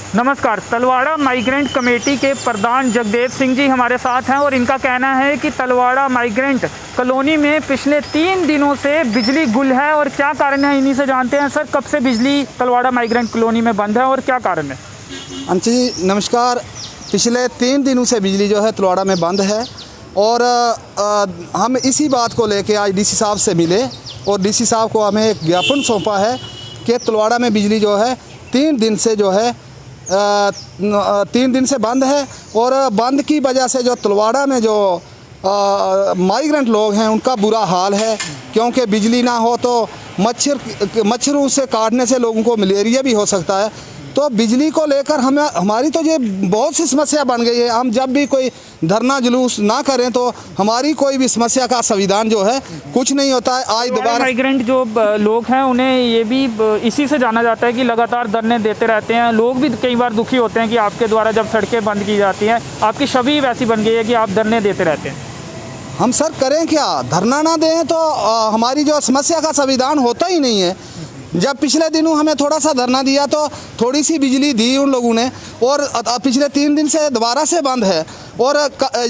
नमस्कार। Talwara migrant committee के प्रधान जगदेव सिंह जी हमारे साथ हैं और इनका कहना है कि तलवाड़ा माइग्रेंट कॉलोनी में पिछले 3 दिनों से बिजली गुल है और क्या कारण है इन्हीं से जानते हैं। सर, कब से बिजली तलवाड़ा माइग्रेंट कॉलोनी में बंद है और क्या कारण है? अंश जी नमस्कार। पिछले 3 दिनों से बिजली जो है तलवाड़ा में बंद है और हम इसी बात को लेके आज डीसी साहब से मिले और डीसी साहब को हमें एक ज्ञापन सौंपा है कि तलवाड़ा में बिजली जो है 3 दिन से जो है 3 दिन से बंद है और बंद की वजह से जो तलवाड़ा में जो माइग्रेंट लोग हैं उनका बुरा हाल है, क्योंकि बिजली ना हो तो मच्छरों से काटने से लोगों को मलेरिया भी हो सकता है। तो बिजली को लेकर हमारी तो ये बहुत सी समस्या बन गई है। हम जब भी कोई धरना जुलूस ना करें तो हमारी कोई भी समस्या का संविधान जो है कुछ नहीं होता है। आज दोबारा माइग्रेंट जो लोग हैं उन्हें ये भी इसी से जाना जाता है कि लगातार धरने देते रहते हैं। लोग भी कई बार दुखी होते हैं कि आपके द्वारा जब सड़कें बंद की जाती हैं, आपकी छवि वैसी बन गई है कि आप धरने देते रहते हैं। हम सर करें क्या? धरना ना दें तो हमारी जो समस्या का संविधान होता ही नहीं है। जब पिछले दिनों हमें थोड़ा सा धरना दिया तो थोड़ी सी बिजली दी उन लोगों ने और पिछले 3 दिन से दोबारा से बंद है और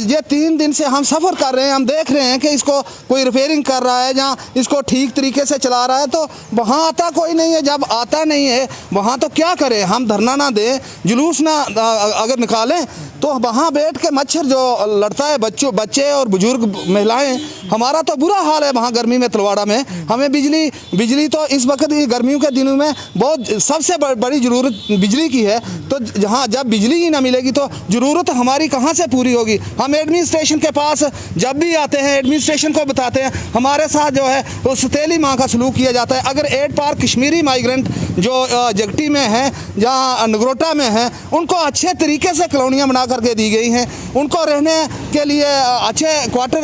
ये 3 दिन से हम सफ़र कर रहे हैं। हम देख रहे हैं कि इसको कोई रिपेयरिंग कर रहा है या इसको ठीक तरीके से चला रहा है, तो वहाँ आता कोई नहीं है। जब आता नहीं है वहाँ तो क्या करें? हम धरना ना दें, जुलूस ना अगर निकालें तो वहाँ बैठ के मच्छर जो लड़ता है, बच्चे और बुजुर्ग महिलाएं, हमारा तो बुरा हाल है वहाँ गर्मी में तलवाड़ा में। हमें बिजली तो इस वक्त गर्मियों के दिनों में बहुत सबसे बड़ी ज़रूरत बिजली की है। तो जहाँ जब बिजली ही ना मिलेगी तो ज़रूरत हमारी कहाँ से पूरी होगी? हम एडमिनिस्ट्रेशन के पास जब भी आते हैं एडमिनिस्ट्रेशन को बताते हैं, हमारे साथ जो है वो सतीली माँ का सलूक किया जाता है। अगर 8 पार्क कश्मीरी माइग्रेंट जो जगटी में है, जहाँ नगरोटा में है, उनको अच्छे तरीके से कॉलोनियाँ बना करके दी गई हैं, उनको रहने के लिए अच्छे क्वार्टर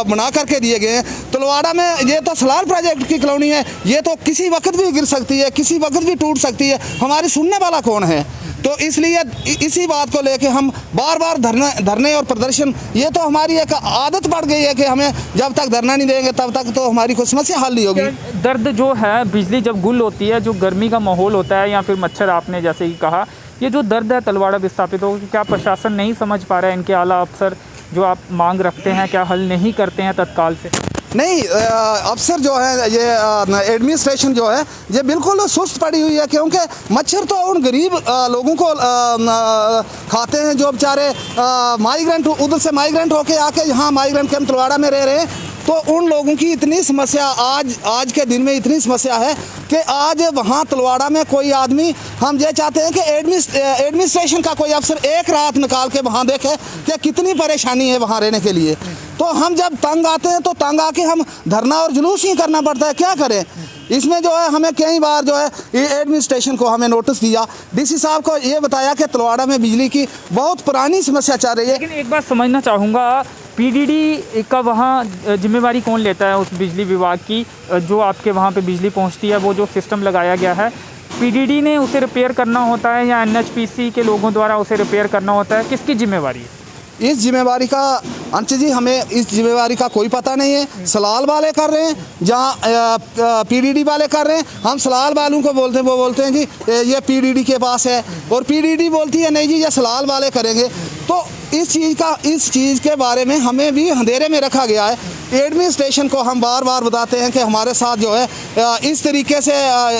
बना करके दिए गए हैं। तलवाड़ा में ये तो सलाल प्रोजेक्ट की कॉलोनी है, ये तो किसी वक्त भी गिर सकती है, किसी वक्त भी टूट सकती है। हमारी सुनने वाला कौन है? तो इसलिए इसी बात को लेके हम बार धरने और प्रदर्शन, ये तो हमारी एक आदत पड़ गई है कि हमें जब तक धरना नहीं देंगे तब तक तो हमारी कोई समस्या हल नहीं होगी। दर्द जो है बिजली जब गुल होती है, जो गर्मी का माहौल होता है या फिर मच्छर, आपने जैसे ही कहा, ये जो दर्द है तलवाड़ा विस्थापितों को, क्या प्रशासन नहीं समझ पा रहा है? इनके आला अफसर जो आप मांग रखते हैं क्या हल नहीं करते हैं तत्काल से? नहीं, अफसर जो है ये एडमिनिस्ट्रेशन जो है ये बिल्कुल सुस्त पड़ी हुई है, क्योंकि मच्छर तो उन गरीब लोगों को खाते हैं जो बेचारे माइग्रेंट उधर से माइग्रेंट होके आके यहाँ माइग्रेंट कैंप तलवाड़ा में रह रहे हैं। तो उन लोगों की इतनी समस्या आज के दिन में इतनी समस्या है कि आज वहाँ तलवाड़ा में कोई आदमी, हम ये चाहते हैं कि एडमिनिस्ट्रेशन का कोई अफसर एक रात निकाल के वहाँ देखे कि कितनी परेशानी है वहाँ रहने के लिए। तो हम जब तंग आते हैं तो तंग आके हम धरना और जुलूस ही करना पड़ता है। क्या करें? इसमें जो है हमें कई बार जो है एडमिनिस्ट्रेशन को हमें नोटिस दिया, डीसी साहब को ये बताया कि तलवाड़ा में बिजली की बहुत पुरानी समस्या चल रही है। लेकिन एक बात समझना चाहूँगा, पीडीडी का वहाँ जिम्मेवारी कौन लेता है उस बिजली विभाग की? जो आपके वहाँ पे बिजली पहुँचती है, वो जो सिस्टम लगाया गया है, पीडीडी ने उसे रिपेयर करना होता है या एनएचपीसी के लोगों द्वारा उसे रिपेयर करना होता है? किसकी जिम्मेवारी है इस जिम्मेवारी का? अंश जी हमें इस जिम्मेवारी का कोई पता नहीं है। सलाल वाले कर रहे हैं, जहाँ पीडीडी वाले कर रहे हैं। हम सलाल वालों को बोलते हैं, वो बोलते हैं जी ये पीडीडी के पास है, और पीडीडी बोलती है नहीं जी ये सलाल वाले करेंगे। तो इस चीज़ के बारे में हमें भी अंधेरे में रखा गया है। एडमिनिस्ट्रेशन को हम बार बताते हैं कि हमारे साथ जो है इस तरीके से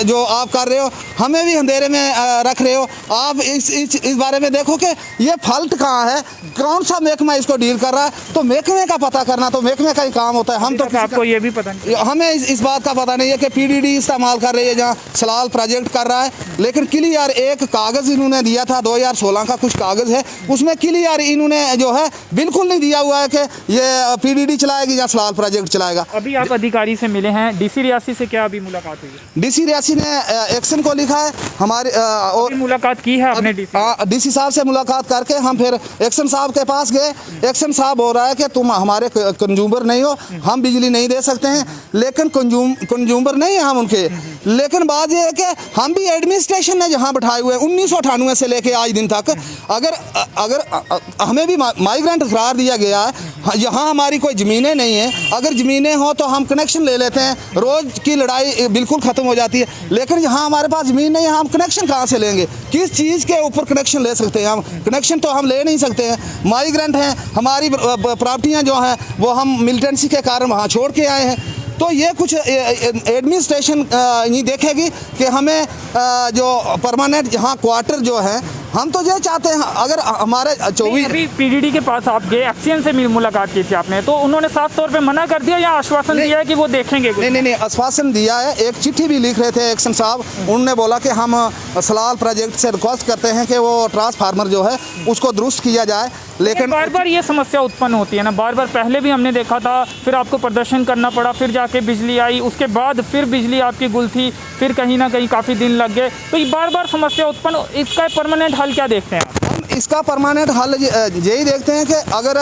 जो आप कर रहे हो, हमें भी अंधेरे में रख रहे हो। आप इस बारे में देखो कि ये फॉल्ट कहाँ है, कौन सा महकमा इसको डील कर रहा है। तो महकमे का पता करना तो महकमे का ही काम होता है। हम तो आपको ये भी पता नहीं, हमें इस बात का पता नहीं है कि पीडीडी इस्तेमाल कर रही है जहाँ सलाल प्रोजेक्ट कर रहा है। लेकिन क्लियर एक कागज़ इन्होंने दिया था, 2016 का कुछ कागज़ है, उसमें क्लियर इन्होंने जो है बिल्कुल नहीं दिया हुआ है कि ये पीडीडी चलाएगी या सलाल प्रोजेक्ट चलाएगा। अभी आप अधिकारी से मिले हैं, डीसी रियासी से क्या अभी मुलाकात हुई है? डीसी रियासी ने एक्शन को लिखा है हमारे और मुलाकात की है आपने डीसी साहब से मुलाकात करके हम फिर एक्शन साहब के पास गए। एक्शन साहब हो रहा है कि तुम हमारे कंज्यूमर नहीं हो, हम बिजली नहीं दे सकते हैं, लेकिन कंज्यूमर नहीं है हम उनके। लेकिन बात यह है कि हम भी एडमिनिस्ट्रेशन ने जहाँ बैठाए हुए हैं 1998 से लेके आज दिन तक, अगर हमें भी माइग्रेंट करार दिया गया है यहाँ हमारी कोई ज़मीनें नहीं हैं। अगर ज़मीनें हो तो हम कनेक्शन ले लेते हैं, रोज़ की लड़ाई बिल्कुल ख़त्म हो जाती है। लेकिन यहाँ हमारे पास ज़मीन नहीं है, हम कनेक्शन कहाँ से लेंगे? किस चीज़ के ऊपर कनेक्शन ले सकते हैं? हम कनेक्शन तो हम ले नहीं सकते हैं। माइग्रेंट हैं, हमारी प्रॉपर्टियाँ जो हैं वो हम मिलिटेंसी के कारण वहाँ छोड़ के आए हैं। तो ये कुछ एडमिनिस्ट्रेशन नहीं देखेगी कि हमें जो परमानेंट यहाँ क्वार्टर जो है, हम तो ये चाहते हैं अगर हमारे 24 अभी पीडीडी के पास आप गए, एक्सीएन से मुलाकात की थी आपने, तो उन्होंने साफ तौर पे मना कर दिया या आश्वासन दिया है कि वो देखेंगे कुछ? नहीं, आश्वासन दिया है। एक चिट्ठी भी लिख रहे थे एक्शन साहब, उन्होंने बोला कि हम सलाल प्रोजेक्ट से रिक्वेस्ट करते हैं कि वो ट्रांसफार्मर जो है उसको दुरुस्त किया जाए। लेकिन बार बार ये समस्या उत्पन्न होती है ना, बार बार पहले भी हमने देखा था, फिर आपको प्रदर्शन करना पड़ा, फिर जाके बिजली आई, उसके बाद फिर बिजली आपकी गुल थी, फिर कहीं ना कहीं काफ़ी दिन लग गए। तो ये बार बार समस्या उत्पन्न, इसका परमानेंट हल क्या देखते हैं आप? इसका परमानेंट हल यही देखते हैं कि अगर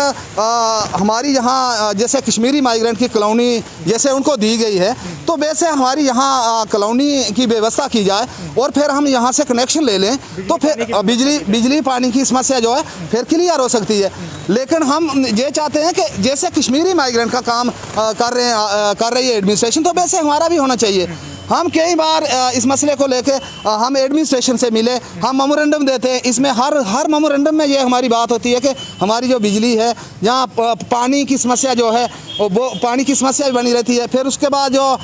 हमारी यहाँ जैसे कश्मीरी माइग्रेंट की कॉलोनी जैसे उनको दी गई है, तो वैसे हमारी यहाँ कॉलोनी की व्यवस्था की जाए और फिर हम यहाँ से कनेक्शन ले लें, तो फिर बिजली पानी की समस्या जो है फिर क्लियर हो सकती है। लेकिन हम ये चाहते हैं कि जैसे कश्मीरी माइग्रेंट का काम कर रही है एडमिनिस्ट्रेशन, तो वैसे हमारा भी होना चाहिए। हम कई बार इस मसले को लेके हम एडमिनिस्ट्रेशन से मिले, हम मेमोरेंडम देते हैं। इसमें हर मेमोरेंडम में ये हमारी बात होती है कि हमारी जो बिजली है, जहाँ पानी की समस्या जो है वो पानी की समस्या भी बनी रहती है। फिर उसके बाद जो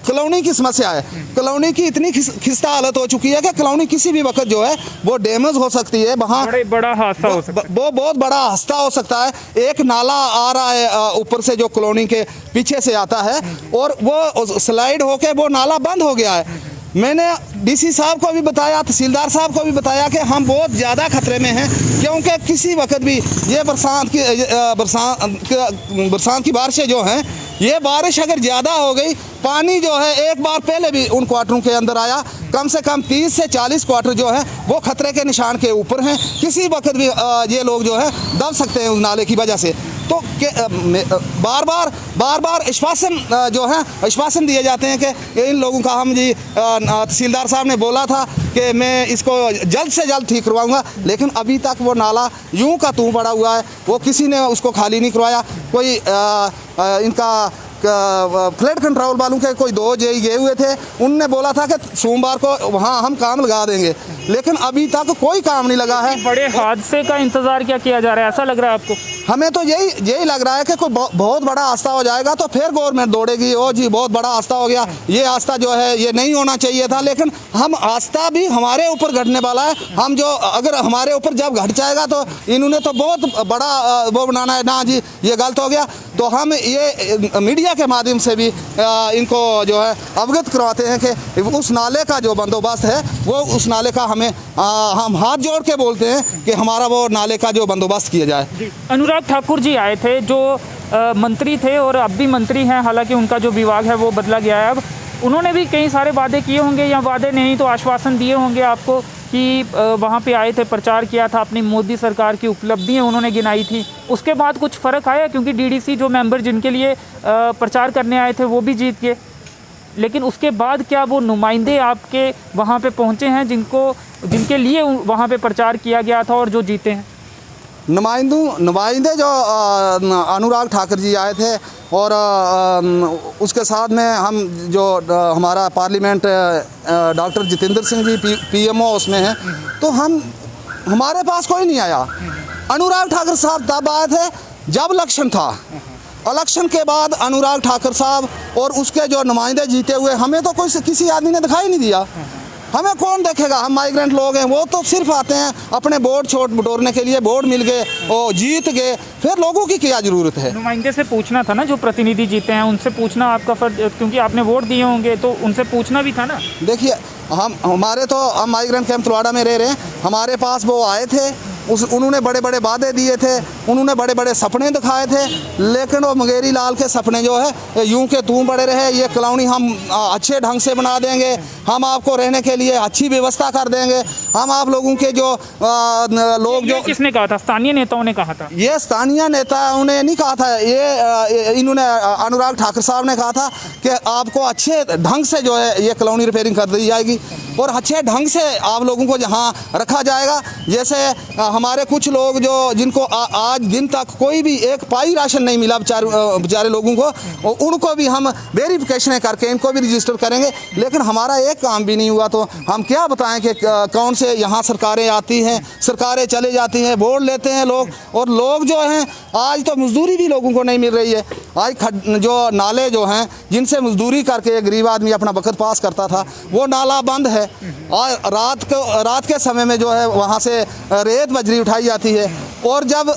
कॉलोनी की समस्या है, कॉलोनी की इतनी खिस्ता हालत हो चुकी है कि कॉलोनी किसी भी वक्त जो है वो डैमेज हो सकती है। वहाँ बड़ा हादसा हो सकता है, वो बहुत बड़ा हादसा हो सकता है। एक नाला आ रहा है ऊपर से जो कॉलोनी के पीछे से आता है और वो स्लाइड होके वो नाला बंद हो गया है। मैंने डीसी साहब को भी बताया, तहसीलदार साहब को भी बताया कि हम बहुत ज़्यादा खतरे में हैं, क्योंकि किसी वक्त भी ये बरसात की बारिशें जो हैं, ये बारिश अगर ज़्यादा हो गई, पानी जो है एक बार पहले भी उन क्वार्टरों के अंदर आया, कम से कम 30 से 40 क्वार्टर जो है वो खतरे के निशान के ऊपर हैं। किसी वक्त भी ये लोग जो है दब सकते हैं उस नाले की वजह से। तो बार बार आश्वासन दिए जाते हैं कि इन लोगों का हम जी तहसीलदार साहब ने बोला था कि मैं इसको जल्द से जल्द ठीक करवाऊंगा, लेकिन अभी तक वो नाला यूं का तूं पड़ा हुआ है, वो किसी ने उसको खाली नहीं करवाया। कोई इनका फ्लड कंट्रोल वालों के कोई 2 जेई गए हुए थे, उनने बोला था कि सोमवार को वहाँ हम काम लगा देंगे, लेकिन अभी तक कोई काम नहीं लगा है। बड़े हादसे का इंतजार क्या किया जा रहा है, ऐसा लग रहा है आपको? हमें तो यही लग रहा है कि कोई बहुत बड़ा हादसा हो जाएगा तो फिर गवर्नमेंट दौड़ेगी, ओ जी बहुत बड़ा हादसा हो गया, ये हादसा जो है ये नहीं होना चाहिए था। लेकिन हम हादसा भी हमारे ऊपर घटने वाला है। हम जो अगर हमारे ऊपर जब घट जाएगा तो इन्होंने तो बहुत बड़ा वो बनाना है ना जी, ये गलत हो गया। तो हम ये मीडिया के माध्यम से भी इनको जो है अवगत करवाते हैं कि उस नाले का जो बंदोबस्त है वो उस नाले का हम हाथ जोड़ के बोलते हैं कि हमारा वो नाले का जो बंदोबस्त किया जाए। अनुराग ठाकुर जी आए थे, जो मंत्री थे और अब भी मंत्री हैं, हालांकि उनका जो विभाग है वो बदला गया है अब। उन्होंने भी कई सारे वादे किए होंगे, या वादे नहीं तो आश्वासन दिए होंगे आपको कि वहाँ पे आए थे, प्रचार किया था, अपनी मोदी सरकार की उपलब्धियाँ उन्होंने गिनाई थी। उसके बाद कुछ फ़र्क आया? क्योंकि डीडीसी जो मेंबर जिनके लिए प्रचार करने आए थे वो भी जीत गए, लेकिन उसके बाद क्या वो नुमाइंदे आपके वहाँ पे पहुँचे हैं जिनके लिए वहाँ पे प्रचार किया गया था और जो जीते हैं? नुमाइंदे जो अनुराग ठाकुर जी आए थे और उसके साथ में हम जो हमारा parliament doctor Jitendra Singh ji PMO उसमें हैं, तो हमारे पास कोई नहीं आया। अनुराग ठाकुर साहब तब आए थे जब इलेक्शन था। इलेक्शन के बाद अनुराग ठाकुर साहब और उसके जो नुमाइंदे जीते हुए, हमें तो कोई किसी आदमी ने दिखाई नहीं दिया। हमें कौन देखेगा? हम माइग्रेंट लोग हैं, वो तो सिर्फ आते हैं अपने वोट छोट बटोरने के लिए, वोट मिल गए और जीत गए, फिर लोगों की क्या ज़रूरत है? नुमाइंदे से पूछना था ना, जो प्रतिनिधि जीते हैं उनसे पूछना आपका फर्ज, क्योंकि आपने वोट दिए होंगे तो उनसे पूछना भी था ना। देखिए हम माइग्रेंट कैंप तलवाड़ा में रह रहे हैं, हमारे पास वो आए थे, उन्होंने बड़े बड़े वादे दिए थे, उन्होंने बड़े बड़े सपने दिखाए थे, लेकिन वो मुंगेरी लाल के सपने जो है यूं के तूं पड़े रहे। ये कॉलोनी हम अच्छे ढंग से बना देंगे, हम आपको रहने के लिए अच्छी व्यवस्था कर देंगे, हम आप लोगों के जो लोग जो किसने कहा था? स्थानीय नेताओं ने कहा था? ये स्थानीय नेताओं ने नहीं कहा था, ये इन्होंने अनुराग ठाकुर साहब ने कहा था कि आपको अच्छे ढंग से जो है ये कॉलोनी रिपेयरिंग कर दी जाएगी। और अच्छे ढंग से आप लोगों को जहाँ रखा जाएगा। जैसे हमारे कुछ लोग जो जिनको आज दिन तक कोई भी एक पाई राशन नहीं मिला बेचारे लोगों को, और उनको भी हम वेरिफिकेशन करके इनको भी रजिस्टर करेंगे। लेकिन हमारा एक काम भी नहीं हुआ तो हम क्या बताएं कि कौन से यहाँ सरकारें आती हैं, सरकारें चले जाती हैं, वोट लेते हैं लोग, और लोग जो हैं आज तो मजदूरी भी लोगों को नहीं मिल रही है। आज जो नाले जो हैं जिनसे मजदूरी करके गरीब आदमी अपना वक्त पास करता था वो नाला बंद है। और रात के समय में जो है वहाँ से रेत बजरी उठाई जाती है, और जब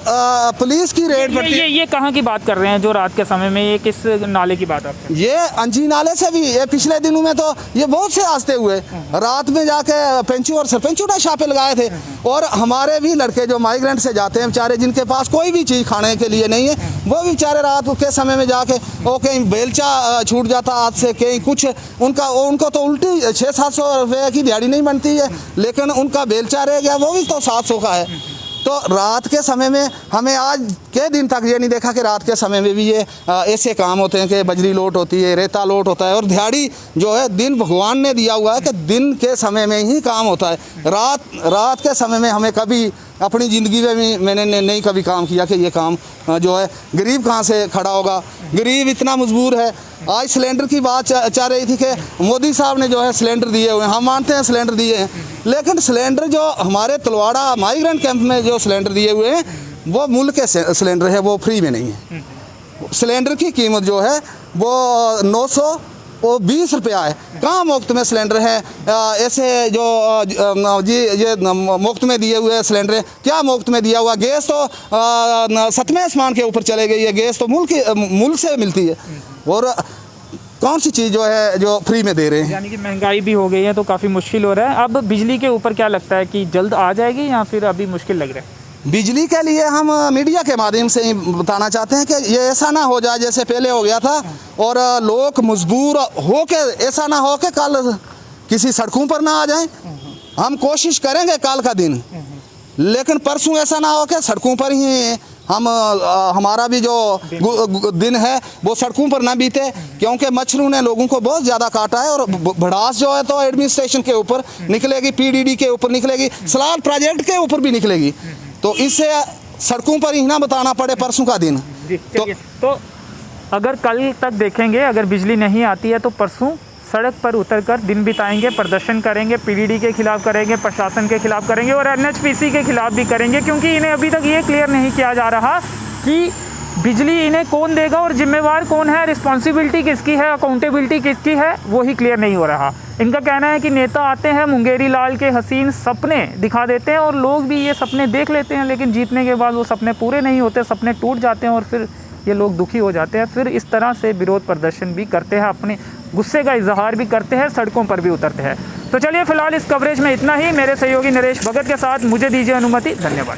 पुलिस की रेड पड़ती है। ये कहाँ की बात कर रहे हैं जो रात के समय में, ये किस नाले की बात आप? ये अंजी नाले से भी ये पिछले दिनों में तो ये बहुत से हादसे हुए। रात में जाके पेंचू और सरपंचू ने छापे लगाए थे। और हमारे भी लड़के जो माइग्रेंट से जाते हैं बेचारे, जिनके पास कोई भी चीज़ खाने के लिए नहीं है, वो भी बेचारे रात के समय में जाके वो कहीं बेलचा छूट जाता हाथ से, कहीं कुछ उनको तो उल्टी 600-700 रुपये की दिहाड़ी नहीं बनती है, लेकिन उनका बेलचा रह गया, वो भी तो 700 का है। तो रात के समय में हमें आज के दिन तक ये नहीं देखा कि रात के समय में भी ये ऐसे काम होते हैं कि बजरी लोट होती है, रेता लोट होता है, और दिहाड़ी जो है दिन भगवान ने दिया हुआ है कि दिन के समय में ही काम होता है। रात के समय में हमें कभी अपनी ज़िंदगी में भी मैंने नहीं कभी काम किया कि ये काम जो है गरीब कहाँ से खड़ा होगा। गरीब इतना मजबूर है। आज सिलेंडर की बात चल रही थी कि मोदी साहब ने जो है सिलेंडर दिए हुए हैं, हम मानते हैं सिलेंडर दिए हैं, लेकिन सिलेंडर जो हमारे तलवाड़ा माइग्रेंट कैंप में जो सिलेंडर दिए हुए हैं वो मूल्य के सिलेंडर है, वो फ्री में नहीं है। सिलेंडर की कीमत जो है वो 920 रुपया है। कहाँ मुफ्त में सिलेंडर है? ऐसे जो जी ये मुफ्त में दिए हुए सिलेंडर है, क्या मुफ्त में दिया हुआ? गैस तो 7वें आसमान के ऊपर चले गई है, गैस तो मुल्क से मिलती है, और कौन सी चीज़ जो है जो फ्री में दे रहे हैं? यानी कि महंगाई भी हो गई है तो काफ़ी मुश्किल हो रहा है। अब बिजली के ऊपर क्या लगता है कि जल्द आ जाएगी या फिर अभी मुश्किल लग रहा है? बिजली के लिए हम मीडिया के माध्यम से ही बताना चाहते हैं कि ये ऐसा ना हो जाए जैसे पहले हो गया था, और लोग मजबूर हो के ऐसा ना हो कि कल किसी सड़कों पर ना आ जाएं। हम कोशिश करेंगे कल का दिन, लेकिन परसों ऐसा ना हो कि सड़कों पर ही हमारा भी जो दिन है वो सड़कों पर ना बीते, क्योंकि मच्छरों ने लोगों को बहुत ज़्यादा काटा है। और भड़ास जो है तो एडमिनिस्ट्रेशन के ऊपर निकलेगी, पीडीडी के ऊपर निकलेगी, सलाल प्रोजेक्ट के ऊपर भी निकलेगी। तो इससे सड़कों पर ही ना बताना पड़े परसों का दिन। तो अगर कल तक देखेंगे, अगर बिजली नहीं आती है तो परसों सड़क पर उतरकर दिन बिताएंगे, प्रदर्शन करेंगे, पीडीडी के खिलाफ करेंगे, प्रशासन के खिलाफ करेंगे और एनएचपीसी के खिलाफ भी करेंगे, क्योंकि इन्हें अभी तक ये क्लियर नहीं किया जा रहा कि बिजली इन्हें कौन देगा और जिम्मेवार कौन है, रिस्पॉन्सिबिलिटी किसकी है, अकाउंटेबिलिटी किसकी है, वो ही क्लियर नहीं हो रहा। इनका कहना है कि नेता आते हैं, मुंगेरी लाल के हसीन सपने दिखा देते हैं और लोग भी ये सपने देख लेते हैं, लेकिन जीतने के बाद वो सपने पूरे नहीं होते, सपने टूट जाते हैं और फिर ये लोग दुखी हो जाते हैं। फिर इस तरह से विरोध प्रदर्शन भी करते हैं, अपने गुस्से का इजहार भी करते हैं, सड़कों पर भी उतरते हैं। तो चलिए फिलहाल इस कवरेज में इतना ही। मेरे सहयोगी नरेश भगत के साथ मुझे दीजिए अनुमति। धन्यवाद।